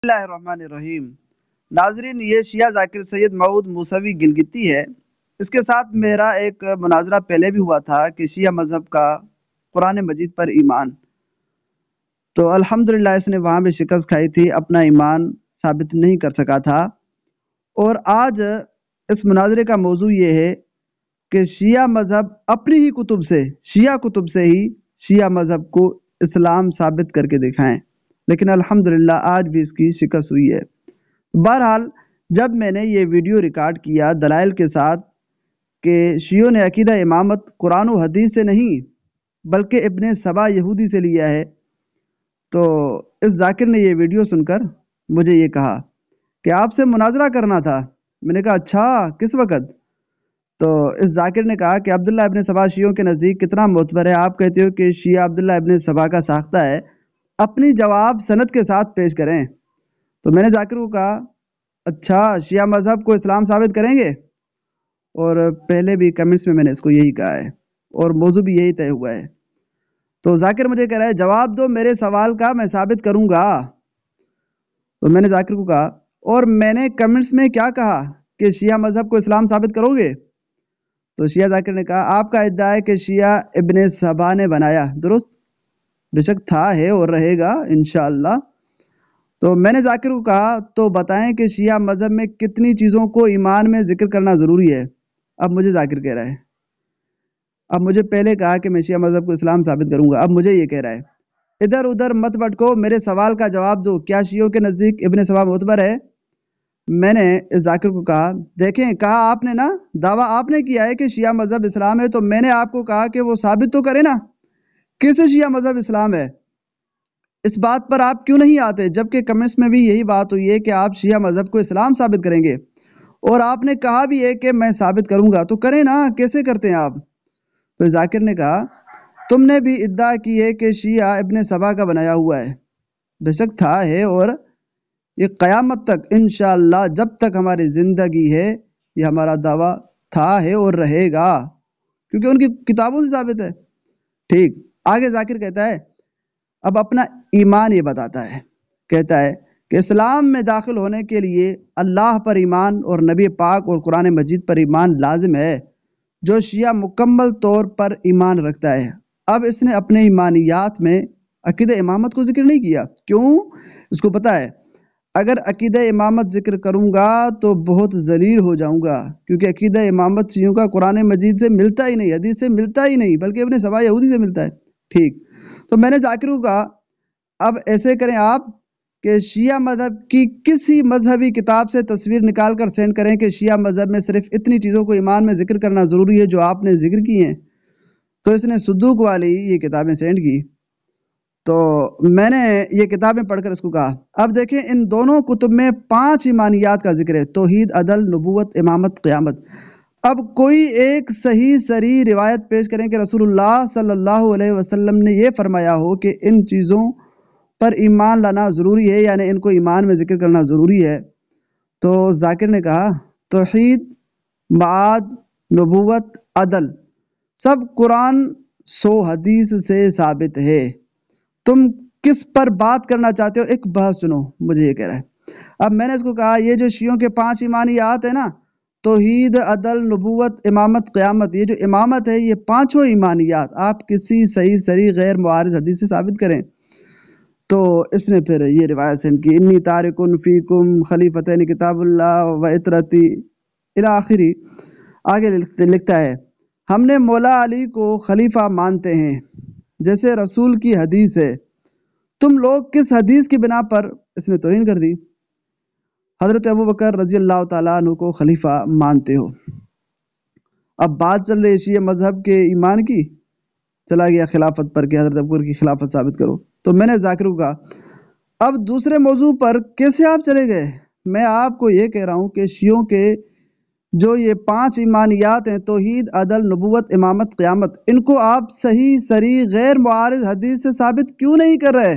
بسم اللہ الرحمن الرحیم۔ ناظرین، یہ شیعہ ذاکر سید معود موسوی گلگتی ہے۔ اس کے ساتھ میرا ایک مناظرہ پہلے بھی ہوا تھا کہ شیعہ مذہب کا قرآن مجید پر ایمان، تو الحمدللہ اس نے وہاں بھی شکست کھائی تھی، اپنا ایمان ثابت نہیں کر سکا تھا۔ اور آج اس مناظرے کا موضوع یہ ہے کہ شیعہ مذہب اپنی ہی کتب سے، شیعہ کتب سے ہی شیعہ مذہب کو اسلام ثابت کر کے دکھائیں، لیکن الحمدللہ آج بھی اس کی شکست ہوئی ہے۔ بہرحال جب میں نے یہ ویڈیو ریکارڈ کیا دلائل کے ساتھ کہ شیعوں نے عقیدہ امامت قرآن و حدیث سے نہیں بلکہ ابن سبا یہودی سے لیا ہے، تو اس ذاکر نے یہ ویڈیو سن کر مجھے یہ کہا کہ آپ سے مناظرہ کرنا تھا۔ میں نے کہا اچھا، کس وقت؟ تو اس ذاکر نے کہا کہ عبداللہ ابن سبا شیعوں کے نزدیک کتنا معتبر ہے؟ آپ کہتے ہو کہ شیعہ عبداللہ ابن سبا کا ساختہ ہے، اپنی جواب سند کے ساتھ پیش کریں۔ تو میں نے ذاکر کو کہا اچھا، شیعہ مذہب کو اسلام ثابت کریں گے؟ اور پہلے بھی کمنٹس میں نے اس کو یہی کہا ہے اور موضوع بھی یہی طے ہوا ہے۔ تو ذاکر مجھے کہہ رہا ہے جواب دو میرے سوال کا، میں ثابت کروں گا۔ تو میں نے ذاکر کو کہا اور میں نے کمنٹس میں کیا کہا کہ شیعہ مذہب کو اسلام ثابت کرو گے؟ تو شیعہ ذاکر نے کہا آپ کا ادعا ہے کہ شیعہ ابن سبا نے بنایا، درست؟ بے شک تھا، ہے اور رہے گا انشاءاللہ۔ تو میں نے ذاکر کو کہا تو بتائیں کہ شیعہ مذہب میں کتنی چیزوں کو ایمان میں ذکر کرنا ضروری ہے؟ اب مجھے ذاکر کہہ رہا ہے، اب مجھے پہلے کہا کہ میں شیعہ مذہب کو اسلام ثابت کروں گا، اب مجھے یہ کہہ رہا ہے ادھر ادھر مت بھٹکو، میرے سوال کا جواب دو، کیا شیعوں کے نزدیک ابن سبا معتبر ہے؟ میں نے ذاکر کو کہا دیکھیں، کہا آپ نے نا، دعویٰ آپ نے کیا ہے کہ شیعہ مذہب اسلام ہے، تو میں نے آپ کو کہا کہ وہ ثابت تو کرے نا، کیسے شیعہ مذہب اسلام ہے؟ اس بات پر آپ کیوں نہیں آتے؟ جبکہ کمنٹس میں بھی یہی بات ہوئی ہے کہ آپ شیعہ مذہب کو اسلام ثابت کریں گے، اور آپ نے کہا بھی ہے کہ میں ثابت کروں گا، تو کریں نا، کیسے کرتے ہیں آپ؟ تو ذاکر نے کہا تم نے بھی ادعا کی ہے کہ شیعہ ابن سبا کا بنایا ہوا ہے، بے شک تھا، ہے اور یہ قیامت تک انشاءاللہ جب تک ہماری زندگی ہے یہ ہمارا دعویٰ تھا، ہے اور رہے گا، کیونکہ ان کی کتابوں سے ثابت ہے۔ ٹھیک، آگے ذاکر کہتا ہے اب اپنا ایمان یہ بتاتا ہے، کہتا ہے کہ اسلام میں داخل ہونے کے لیے اللہ پر ایمان اور نبی پاک اور قرآن مجید پر ایمان لازم ہے، جو شیعہ مکمل طور پر ایمان رکھتا ہے۔ اب اس نے اپنے ایمانیات میں عقیدہ امامت کو ذکر نہیں کیا، کیوں؟ اس کو پتا ہے اگر عقیدہ امامت ذکر کروں گا تو بہت ذلیل ہو جاؤں گا، کیونکہ عقیدہ امامت شیعوں کا قرآن مجید سے ملتا ہی نہیں، حدیث سے ملتا ہی نہیں، بلکہ ابن سبا یہودی سے ملتا ہے۔ ٹھیک، تو میں نے ذاکر کو کہا اب ایسے کریں آپ کہ شیعہ مذہب کی کسی مذہبی کتاب سے تصویر نکال کر سینڈ کریں کہ شیعہ مذہب میں صرف اتنی چیزوں کو ایمان میں ذکر کرنا ضروری ہے جو آپ نے ذکر کی ہیں۔ تو اس نے صدوق والی یہ کتابیں سینڈ کی، تو میں نے یہ کتابیں پڑھ کر اس کو کہا اب دیکھیں ان دونوں کتب میں 5 ایمانیات کا ذکر ہے، توحید، عدل، نبوت، امامت، قیامت۔ اب کوئی ایک صحیح صریح روایت پیش کریں کہ رسول اللہ صلی اللہ علیہ وسلم نے یہ فرمایا ہو کہ ان چیزوں پر ایمان لانا ضروری ہے، یعنی ان کو ایمان میں ذکر کرنا ضروری ہے۔ تو ذاکر نے کہا توحید، معاد، نبوت، عدل سب قرآن 100 حدیث سے ثابت ہے، تم کس پر بات کرنا چاہتے ہو؟ ایک بات سنو، مجھے یہ کہہ رہا ہے۔ اب میں نے اس کو کہا یہ جو شیعوں کے 5 ایمانیات ہیں نا، توحید، عدل، نبوت، امامت، قیامت، یہ جو امامت ہے یہ 5 ایمانیات آپ کسی صحیح صریح غیر معارض حدیث سے ثابت کریں۔ تو اس نے پھر یہ روایت سینڈ کی انی تارکن فیکم خلیفتین کتاب اللہ و اطرتی الی آخری۔ آگے لکھتا ہے ہم نے مولا علی کو خلیفہ مانتے ہیں جیسے رسول کی حدیث ہے، تم لوگ کس حدیث کی بنا پر؟ اس نے توہین کر دی، حضرت ابوبکر رضی اللہ تعالیٰ عنہ کو خلیفہ مانتے ہو۔ اب بات چل رہی شیعہ مذہب کے ایمان کی، چلا گیا خلافت پر کہ حضرت ابوبکر کی خلافت ثابت کرو۔ تو میں نے ذاکر کو کہا اب دوسرے موضوع پر کیسے آپ چلے گئے؟ میں آپ کو یہ کہہ رہا ہوں کہ شیعوں کے جو یہ 5 ایمانیات ہیں، توحید، عدل، نبوت، امامت، قیامت، ان کو آپ صحیح صریح غیر معارض حدیث سے ثابت کیوں نہیں کر رہے؟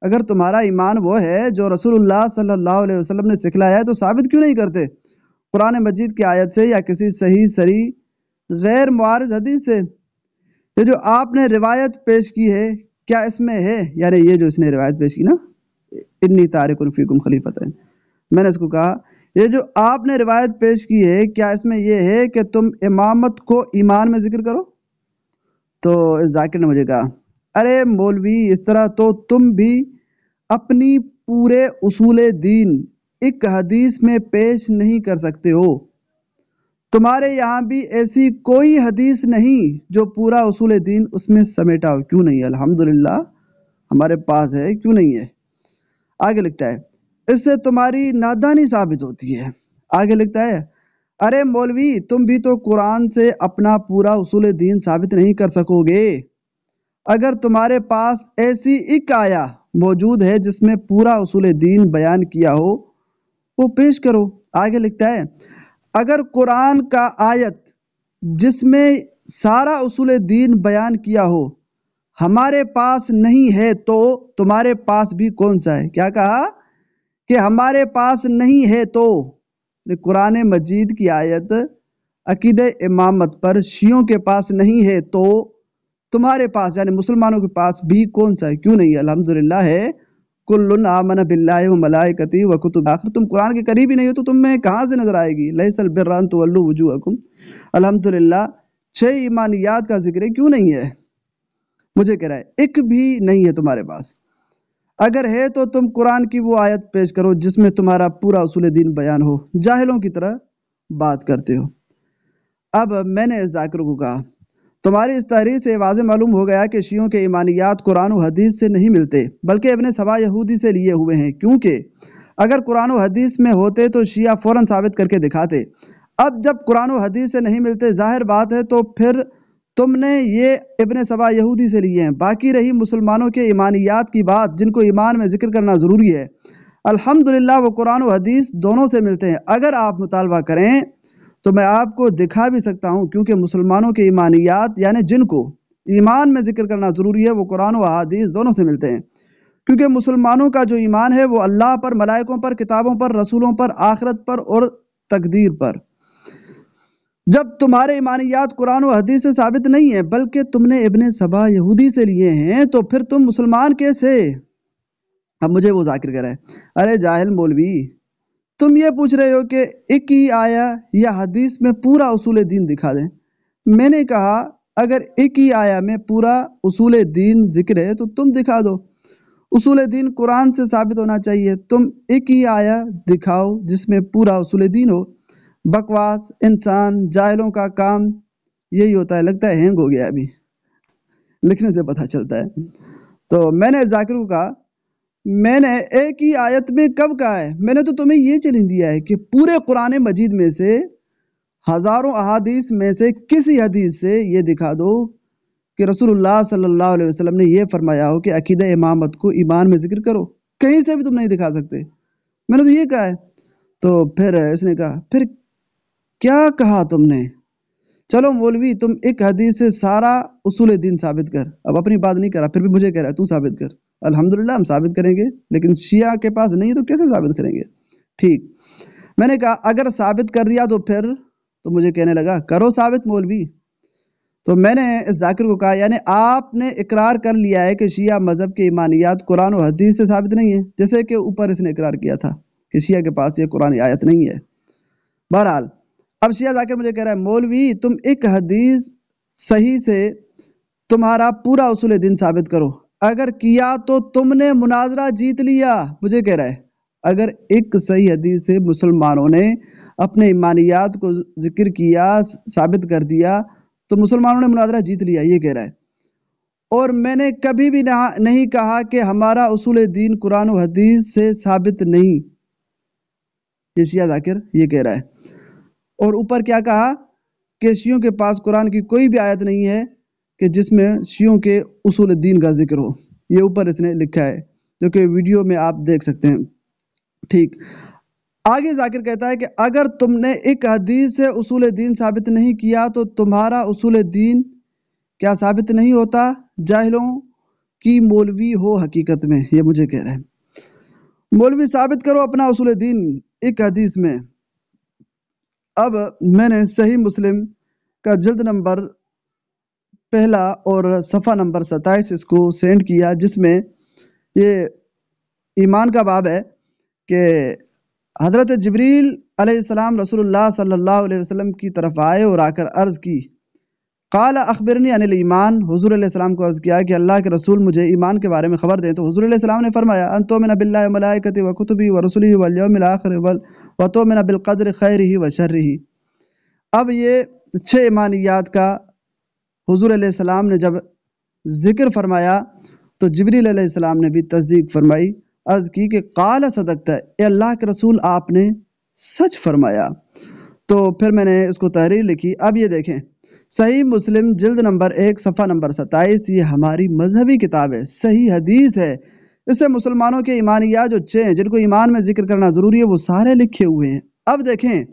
اگر تمہارا ایمان وہ ہے جو رسول اللہ صلی اللہ علیہ وسلم نے سکھلایا ہے تو ثابت کیوں نہیں کرتے قرآن مجید کی آیت سے یا کسی صحیح صریح غیر معارض حدیث سے؟ یہ جو آپ نے روایت پیش کی ہے کیا اس میں ہے، یعنی یہ جو اس نے روایت پیش کی نا انی تارکن فیکم خلیفتین، میں نے اس کو کہا یہ جو آپ نے روایت پیش کی ہے کیا اس میں یہ ہے کہ تم امامت کو ایمان میں ذکر کرو؟ تو اس ذاکر نے مجھے کہا ارے مولوی اس طرح تو تم بھی اپنی پورے اصول دین ایک حدیث میں پیش نہیں کر سکتے ہو، تمہارے یہاں بھی ایسی کوئی حدیث نہیں جو پورا اصول دین اس میں سمیٹا ہو، کیوں نہیں ہے؟ الحمدللہ ہمارے پاس ہے، کیوں نہیں ہے؟ آگے لکھتا ہے اس سے تمہاری نادانی ثابت ہوتی ہے۔ آگے لکھتا ہے ارے مولوی تم بھی تو قرآن سے اپنا پورا اصول دین ثابت نہیں کر سکو گے، اگر تمہارے پاس ایسی ایک آیا موجود ہے جس میں پورا اصول دین بیان کیا ہو وہ پیش کرو۔ آگے لکھتا ہے اگر قرآن کا آیت جس میں سارا اصول دین بیان کیا ہو ہمارے پاس نہیں ہے تو تمہارے پاس بھی کون سا ہے؟ کیا کہا کہ ہمارے پاس نہیں ہے تو قرآن مجید کی آیت عقیدہ امامت پر شیعوں کے پاس نہیں ہے تو تمہارے پاس یعنی مسلمانوں کے پاس بھی کون سا ہے؟ کیوں نہیں ہے؟ الحمدللہ ہے۔ کل آمن باللہ و ملائکتی و کتب، آخر تم قرآن کے قریب ہی نہیں ہو تو تم میں کہاں سے نظر آئے گی؟ لیس البر ان تولوا وجوہکم، الحمدللہ 6 ایمانیات کا ذکر ہے، کیوں نہیں ہے؟ مجھے کہہ رہا ہے ایک بھی نہیں ہے تمہارے پاس، اگر ہے تو تم قرآن کی وہ آیت پیش کرو جس میں تمہارا پورا اصول دین بیان ہو، جاہلوں کی طرح بات کرتے ہو۔ اب میں نے ذاکر کو کہا تمہاری اس تحریر سے واضح معلوم ہو گیا کہ شیعوں کے ایمانیات قرآن و حدیث سے نہیں ملتے بلکہ ابن سبا یہودی سے لیے ہوئے ہیں، کیونکہ اگر قرآن و حدیث میں ہوتے تو شیعہ فوراً ثابت کر کے دکھاتے، اب جب قرآن و حدیث سے نہیں ملتے ظاہر بات ہے تو پھر تم نے یہ ابن سبا یہودی سے لیے ہیں۔ باقی رہی مسلمانوں کے ایمانیات کی بات جن کو ایمان میں ذکر کرنا ضروری ہے، الحمدللہ وہ قرآن و حدیث دونوں سے ملتے ہیں، اگر آپ مطالبہ کریں تو میں آپ کو دکھا بھی سکتا ہوں، کیونکہ مسلمانوں کے ایمانیات یعنی جن کو ایمان میں ذکر کرنا ضروری ہے وہ قرآن و حدیث دونوں سے ملتے ہیں، کیونکہ مسلمانوں کا جو ایمان ہے وہ اللہ پر، ملائکوں پر، کتابوں پر، رسولوں پر، آخرت پر اور تقدیر پر۔ جب تمہارے ایمانیات قرآن و حدیث سے ثابت نہیں ہیں بلکہ تم نے ابن سبا یہودی سے لیے ہیں تو پھر تم مسلمان کیسے؟ اب مجھے وہ ذاکر کر رہا ہے ارے جاہل مولوی تم یہ پوچھ رہے ہو کہ ایک ہی آیا یا حدیث میں پورا اصول دین دکھا دیں؟ میں نے کہا اگر ایک ہی آیا میں پورا اصول دین ذکر ہے تو تم دکھا دو، اصول دین قرآن سے ثابت ہونا چاہیے، تم ایک ہی آیا دکھاؤ جس میں پورا اصول دین ہو۔ بکواس، انسان جاہلوں کا کام یہی ہوتا ہے، لگتا ہے ہینگ ہو گیا، ابھی لکھنے سے پتہ چلتا ہے۔ تو میں نے ذاکر کو کہا میں نے ایک ہی آیت میں کب کہا ہے؟ میں نے تو تمہیں یہ چیلنج دیا ہے کہ پورے قرآن مجید میں سے ہزاروں احادیث میں سے کسی حدیث سے یہ دکھا دو کہ رسول اللہ صلی اللہ علیہ وسلم نے یہ فرمایا ہو کہ عقیدہ امامت کو ایمان میں ذکر کرو، کہیں سے بھی تم نہیں دکھا سکتے۔ میں نے تو یہ کہا ہے۔ تو پھر اس نے کہا پھر کیا کہا تم نے؟ چلو مولوی تم ایک حدیث سے سارا اصول دین ثابت کر، اب اپنی بات نہیں کرا، پھر بھی مجھے کہہ رہا ہے تو ثابت کر۔ الحمدللہ ہم ثابت کریں گے، لیکن شیعہ کے پاس نہیں ہے تو کیسے ثابت کریں گے؟ ٹھیک، میں نے کہا اگر ثابت کر دیا تو پھر تو مجھے کہنے لگا کرو ثابت مولوی۔ تو میں نے اس ذاکر کو کہا یعنی آپ نے اقرار کر لیا ہے کہ شیعہ مذہب کے ایمانیات قرآن و حدیث سے ثابت نہیں ہے، جیسے کہ اوپر اس نے اقرار کیا تھا کہ شیعہ کے پاس یہ قرآن آیت نہیں ہے۔ بہرحال اب شیعہ ذاکر مجھے کہہ رہا ہے مولوی تم ایک حدیث صحیح سے تمہارا پورا اصول دین ثابت کرو، اگر کیا تو تم نے مناظرہ جیت لیا۔ مجھے کہہ رہا ہے اگر ایک صحیح حدیث سے مسلمانوں نے اپنے ایمانیات کو ذکر کیا، ثابت کر دیا تو مسلمانوں نے مناظرہ جیت لیا، یہ کہہ رہا ہے۔ اور میں نے کبھی بھی نہیں کہا کہ ہمارا اصول دین قرآن و حدیث سے ثابت نہیں، یہ شیعہ ذاکر یہ کہہ رہا ہے۔ اور اوپر کیا کہا کہ شیعوں کے پاس قرآن کی کوئی بھی آیت نہیں ہے کہ جس میں شیعوں کے اصول دین کا ذکر ہو، یہ اوپر اس نے لکھا ہے جو کہ ویڈیو میں آپ دیکھ سکتے ہیں۔ ٹھیک، آگے ذاکر کہتا ہے کہ اگر تم نے ایک حدیث سے اصول دین ثابت نہیں کیا تو تمہارا اصول دین کیا ثابت نہیں ہوتا؟ جاہلوں کی مولوی ہو حقیقت میں، یہ مجھے کہہ رہے ہیں مولوی ثابت کرو اپنا اصول دین ایک حدیث میں۔ اب میں نے صحیح مسلم کا جلد نمبر 1 اور صفحہ نمبر 27 اس کو سینڈ کیا، جس میں یہ ایمان کا باب ہے کہ حضرت جبریل علیہ السلام رسول اللہ صلی اللہ علیہ وسلم کی طرف آئے اور آ کر عرض کی، قال اخبرنی عن الایمان، حضور علیہ السلام کو عرض کیا کہ اللہ کے رسول مجھے ایمان کے بارے میں خبر دیں، تو حضور علیہ السلام نے فرمایا ان تؤمن باللہ وملائکتہ وکتبہ ورسلہ والیوم الآخر وتؤمن بالقدر خیرہ وشرہ۔ اب یہ 6 ایمانیات کا حضور علیہ السلام نے جب ذکر فرمایا تو جبریل علیہ السلام نے بھی تصدیق فرمائی، عرض کی کہ قال صدقت، اے اللہ کے رسول آپ نے سچ فرمایا۔ تو پھر میں نے اس کو تحریر لکھی۔ اب یہ دیکھیں، صحیح مسلم جلد نمبر 1 صفحہ نمبر 27، یہ ہماری مذہبی کتاب ہے، صحیح حدیث ہے۔ اس سے مسلمانوں کے ایمانیات جو 6 ہیں جن کو ایمان میں ذکر کرنا ضروری ہے وہ سارے لکھے ہوئے ہیں۔ اب دیکھیں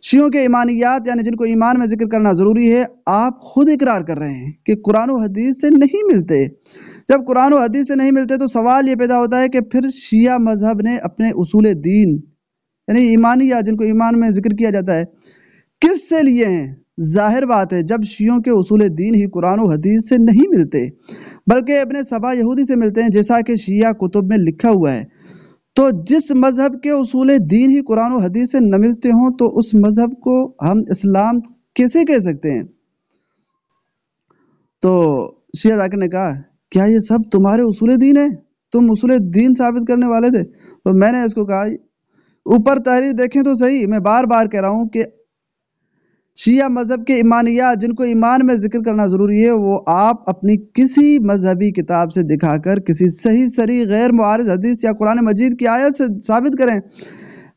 شیعوں کے ایمانیات یعنی جن کو ایمان میں ذکر کرنا ضروری ہے، آپ خود اقرار کر رہے ہیں کہ قرآن و حدیث سے نہیں ملتے۔ جب قرآن و حدیث سے نہیں ملتے تو سوال یہ پیدا ہوتا ہے کہ پھر شیعہ مذہب نے اپنے اصول دین یعنی ایمانیات جن کو ایمان میں ذکر کیا جاتا ہے کس سے لیے ہیں؟ ظاہر بات ہے جب شیعوں کے اصول دین ہی قرآن و حدیث سے نہیں ملتے بلکہ ابن سبا یہودی سے ملتے ہیں، جیسا کہ شیعہ کتب میں لکھا ہوا ہے، تو جس مذہب کے اصول دین ہی قرآن و حدیث سے نہ ملتے ہوں تو اس مذہب کو ہم اسلام کیسے کہہ سکتے ہیں؟ تو شیعہ ذاکر نے کہا کیا یہ سب تمہارے اصول دین ہے؟ تم اصول دین ثابت کرنے والے تھے؟ تو میں نے اس کو کہا اوپر تحریر دیکھیں تو صحیح، میں بار بار کہہ رہا ہوں کہ شیعہ مذہب کے ایمانیات جن کو ایمان میں ذکر کرنا ضروری ہے وہ آپ اپنی کسی مذہبی کتاب سے دکھا کر کسی صحیح صریح غیر معارض حدیث یا قرآن مجید کی آیت سے ثابت کریں،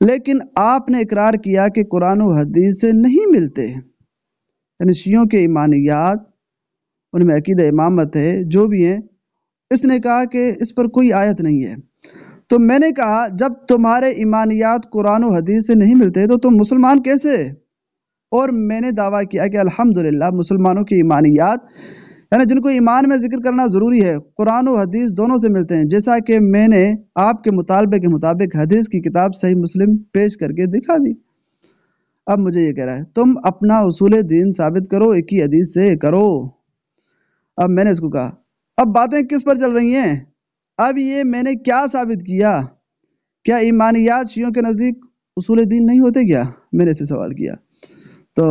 لیکن آپ نے اقرار کیا کہ قرآن و حدیث سے نہیں ملتے۔ یعنی شیعوں کے ایمانیات ان میں عقیدہ امامت ہے جو بھی ہیں، اس نے کہا کہ اس پر کوئی آیت نہیں ہے۔ تو میں نے کہا جب تمہارے ایمانیات قرآن و حدیث سے نہیں ملتے تو تم مسلمان کیسے؟ اور میں نے دعویٰ کیا کہ الحمدللہ مسلمانوں کی ایمانیات یعنی جن کو ایمان میں ذکر کرنا ضروری ہے قرآن و حدیث دونوں سے ملتے ہیں، جیسا کہ میں نے آپ کے مطالبے کے مطابق حدیث کی کتاب صحیح مسلم پیش کر کے دکھا دی۔ اب مجھے یہ کہہ رہا ہے تم اپنا اصول دین ثابت کرو، ایک ہی حدیث سے کرو۔ اب میں نے اس کو کہا اب باتیں کس پر چل رہی ہیں؟ اب یہ میں نے کیا ثابت کیا؟ کیا ایمانیات شیعوں کے نزدیک اصول دین نہیں ہوتے کیا؟ میں نے اسے سوال کیا تو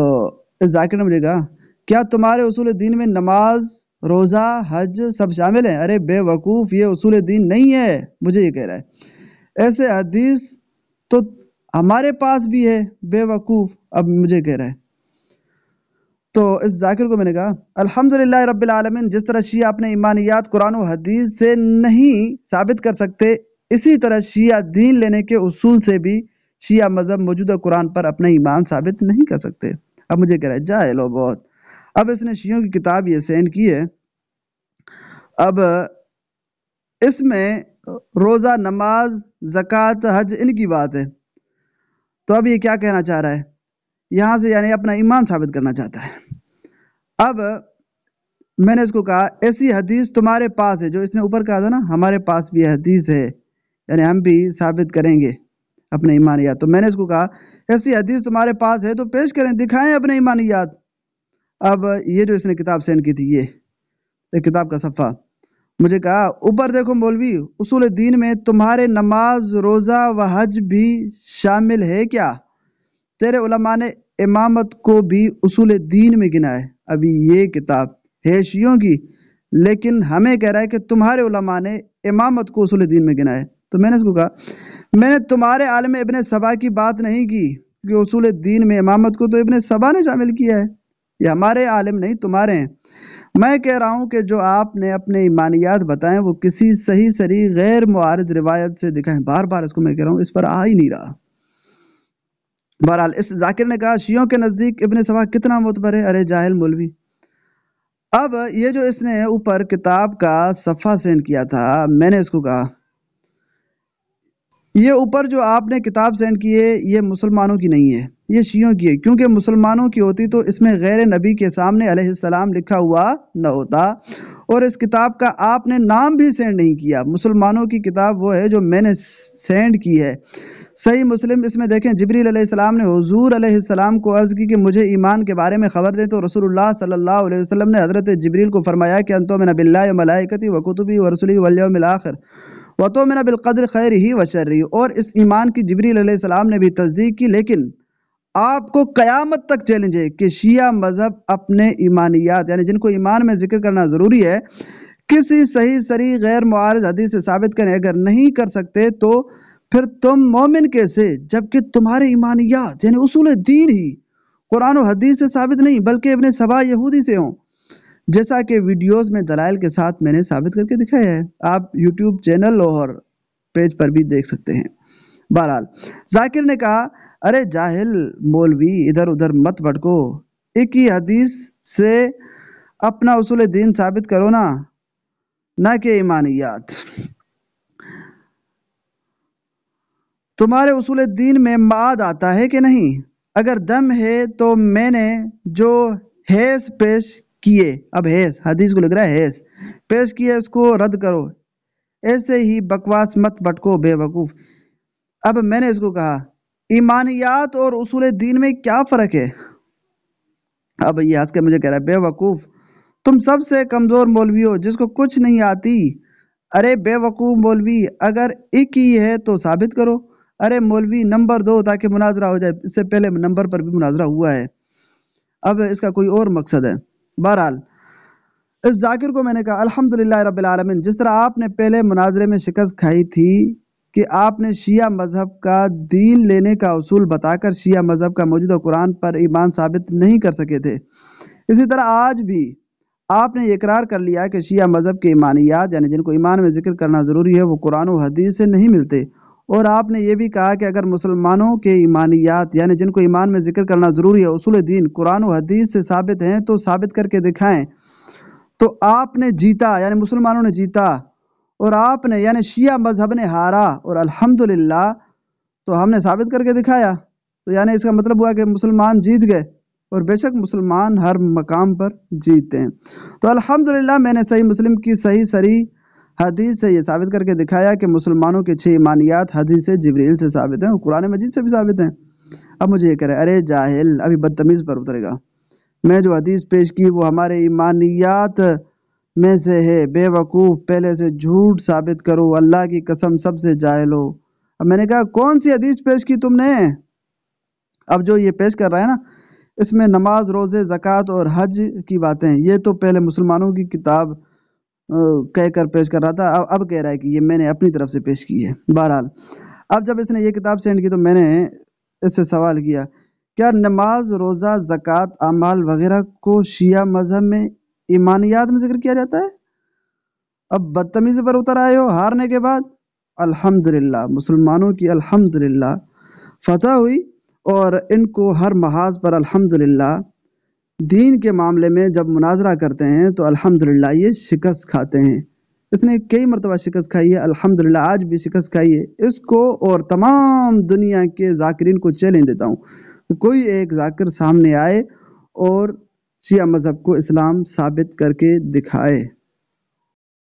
اس ذاکر نے مجھے کہا کیا تمہارے اصول دین میں نماز، روزہ، حج سب شامل ہیں؟ ارے بے وقوف، یہ اصول دین نہیں ہے۔ مجھے یہ کہہ رہا ہے ایسے حدیث تو ہمارے پاس بھی ہے بے وقوف۔ اب مجھے کہہ رہا ہے تو اس ذاکر کو میں نے کہا الحمدللہ رب العالمین، جس طرح شیعہ اپنے ایمانیات قرآن و حدیث سے نہیں ثابت کر سکتے اسی طرح شیعہ دین لینے کے اصول سے بھی شیعہ مذہب موجودہ قرآن پر اپنا ایمان ثابت نہیں کر سکتے۔ اب مجھے کہہ رہا ہے جاہل ہو بہت۔ اب اس نے شیعوں کی کتاب یہ سینڈ کی ہے، اب اس میں روزہ، نماز، زکوٰۃ، حج ان کی بات ہے۔ تو اب یہ کیا کہنا چاہ رہا ہے یہاں سے؟ یعنی اپنا ایمان ثابت کرنا چاہتا ہے۔ اب میں نے اس کو کہا ایسی حدیث تمہارے پاس ہے، جو اس نے اوپر کہا تھا نا ہمارے پاس بھی حدیث ہے یعنی ہم بھی ثابت کریں گے اپنے ایمانیات۔ تو میں نے اس کو کہا ایسی حدیث تمہارے پاس ہے تو پیش کریں، دکھائیں اپنے ایمانیات۔ اب یہ جو اس نے کتاب سینڈ کی تھی یہ کتاب کا صفحہ، مجھے کہا اوپر دیکھو مولوی، اصول دین میں تمہارے نماز، روزہ و حج بھی شامل ہے کیا؟ تیرے علماء نے امامت کو بھی اصول دین میں گنا ہے۔ ابھی یہ کتاب ہے شیعوں کی لیکن ہمیں کہہ رہا ہے کہ تمہارے علماء نے امامت کو اصول دین میں گنا ہے۔ تو میں نے اس کو کہا میں نے تمہارے عالم ابن سبا کی بات نہیں کی کہ اصول دین میں امامت کو تو ابن سبا نے شامل کیا ہے، یہ ہمارے عالم نہیں تمہارے ہیں۔ میں کہہ رہا ہوں کہ جو آپ نے اپنے ایمانیات بتائیں وہ کسی صحیح صریح غیر معارض روایت سے دکھائیں۔ بار بار اس کو میں کہہ رہا ہوں، اس پر آ ہی نہیں رہا۔ بہرحال اس ذاکر نے کہا شیعوں کے نزدیک ابن سبا کتنا معتبر ہے؟ ارے جاہل مولوی۔ اب یہ جو اس نے اوپر کتاب کا صفحہ سینڈ کیا تھا، میں نے اس کو کہا یہ اوپر جو آپ نے کتاب سینڈ کی ہے یہ مسلمانوں کی نہیں ہے، یہ شیعوں کی ہے، کیونکہ مسلمانوں کی ہوتی تو اس میں غیر نبی کے سامنے علیہ السلام لکھا ہوا نہ ہوتا، اور اس کتاب کا آپ نے نام بھی سینڈ نہیں کیا۔ مسلمانوں کی کتاب وہ ہے جو میں نے سینڈ کی ہے، صحیح مسلم۔ اس میں دیکھیں جبریل علیہ السلام نے حضور علیہ السلام کو عرض کی کہ مجھے ایمان کے بارے میں خبر دیں، تو رسول اللہ صلی اللہ علیہ وسلم نے حضرت جبریل کو فرمایا کہ ان تؤمن باللہ وملائکتہ وکتبہ ورسلہ والیوم الآخر وَتُؤْمِنَ بِالْقَدْرِ خَيْرِهِ وَشَرِّهِ، اور اس ایمان کی جبریل علیہ السلام نے بھی تصدیق کی، لیکن آپ کو قیامت تک چیلنج ہے کہ شیعہ مذہب اپنے ایمانیات یعنی جن کو ایمان میں ذکر کرنا ضروری ہے کسی صحیح صریح غیر معارض حدیث سے ثابت کریں، اگر نہیں کر سکتے تو پھر تم مومن کیسے، جبکہ تمہارے ایمانیات یعنی اصول دین ہی قرآن و حدیث سے ثابت نہیں بلکہ ابن سبا یہودی سے ہوں، جیسا کہ ویڈیوز میں دلائل کے ساتھ میں نے ثابت کر کے دکھایا ہے۔ آپ یوٹیوب چینل اور پیج پر بھی دیکھ سکتے ہیں۔ بہرحال ذاکر نے کہا، ارے جاہل مولوی ادھر ادھر مت بھٹکو، ایک ہی حدیث سے اپنا اصول دین ثابت کرو نا، نہ کہ ایمانیات۔ تمہارے اصول دین میں معاد آتا ہے کہ نہیں؟ اگر دم ہے تو میں نے جو حیث پیش کیے، اب حیث حدیث کو لکھ رہا ہے، حیث پیش کیے اس کو رد کرو، ایسے ہی بکواس مت بھٹکو بے وقوف۔ اب میں نے اس کو کہا ایمانیات اور اصول دین میں کیا فرق ہے؟ اب یہ ہنس کے مجھے کہہ رہا ہے بے وقوف، تم سب سے کمزور مولوی ہو جس کو کچھ نہیں آتی۔ ارے بے وقوف مولوی، اگر ایک ہی ہے تو ثابت کرو۔ ارے مولوی نمبر دو تاکہ مناظرہ ہو جائے، اس سے پہلے نمبر پر بھی مناظرہ ہوا ہے، اب اس کا کوئی اور مقصد ہے۔ بہرحال اس ذاکر کو میں نے کہا الحمدللہ رب العالمین، جس طرح آپ نے پہلے مناظرے میں شکست کھائی تھی کہ آپ نے شیعہ مذہب کا دین لینے کا اصول بتا کر شیعہ مذہب کا موجودہ قرآن پر ایمان ثابت نہیں کر سکے تھے، اسی طرح آج بھی آپ نے یہ اقرار کر لیا کہ شیعہ مذہب کے ایمانیات یعنی جن کو ایمان میں ذکر کرنا ضروری ہے وہ قرآن و حدیث سے نہیں ملتے، اور آپ نے یہ بھی کہا کہ اگر مسلمانوں کے ایمانیات یعنی جن کو ایمان میں ذکر کرنا ضروری ہے اصول دین قرآن و حدیث سے ثابت ہیں تو ثابت کر کے دکھائیں، تو آپ نے جیتا یعنی مسلمانوں نے جیتا، اور آپ نے یعنی شیعہ مذہب نے ہارا، اور الحمدللہ تو ہم نے ثابت کر کے دکھایا، تو یعنی اس کا مطلب ہوا کہ مسلمان جیت گئے، اور بے شک مسلمان ہر مقام پر جیتتے ہیں۔ تو الحمدللہ میں نے صحیح مسلم کی صحیح صریح حدیث سے یہ ثابت کر کے دکھایا کہ مسلمانوں کے 6 ایمانیات حدیث جبریل سے ثابت ہیں اور قرآن مجید سے بھی ثابت ہیں۔ اب مجھے یہ کہہ رہے ارے جاہل، ابھی بدتمیز پر اترے گا، میں جو حدیث پیش کی وہ ہمارے ایمانیات میں سے ہے، بے وقوف پہلے سے جھوٹ ثابت کرو، اللہ کی قسم سب سے جاہل ہو۔ اب میں نے کہا کون سی حدیث پیش کی تم نے؟ اب جو یہ پیش کر رہا ہے نا اس میں نماز، روزے، زکوٰۃ اور حج کی باتیں، یہ تو پہلے مسلمانوں کی کتاب کہہ کر پیش کر رہا تھا، اب کہہ رہا ہے کہ یہ میں نے اپنی طرف سے پیش کی ہے۔ بہرحال اب جب اس نے یہ کتاب سینڈ کی تو میں نے اس سے سوال کیا، کیا نماز، روزہ، زکوٰۃ، اعمال وغیرہ کو شیعہ مذہب میں ایمانیات میں ذکر کیا جاتا ہے؟ اب بدتمیزی پر اتر آئے ہو ہارنے کے بعد۔ الحمدللہ مسلمانوں کی الحمدللہ فتح ہوئی، اور ان کو ہر محاذ پر الحمدللہ دین کے معاملے میں جب مناظرہ کرتے ہیں تو الحمدللہ یہ شکست کھاتے ہیں۔ اس نے کئی مرتبہ شکست کھائی ہے، الحمدللہ آج بھی شکست کھائی ہے۔ اس کو اور تمام دنیا کے ذاکرین کو چیلنج دیتا ہوں کہ کوئی ایک ذاکر سامنے آئے اور شیعہ مذہب کو اسلام ثابت کر کے دکھائے۔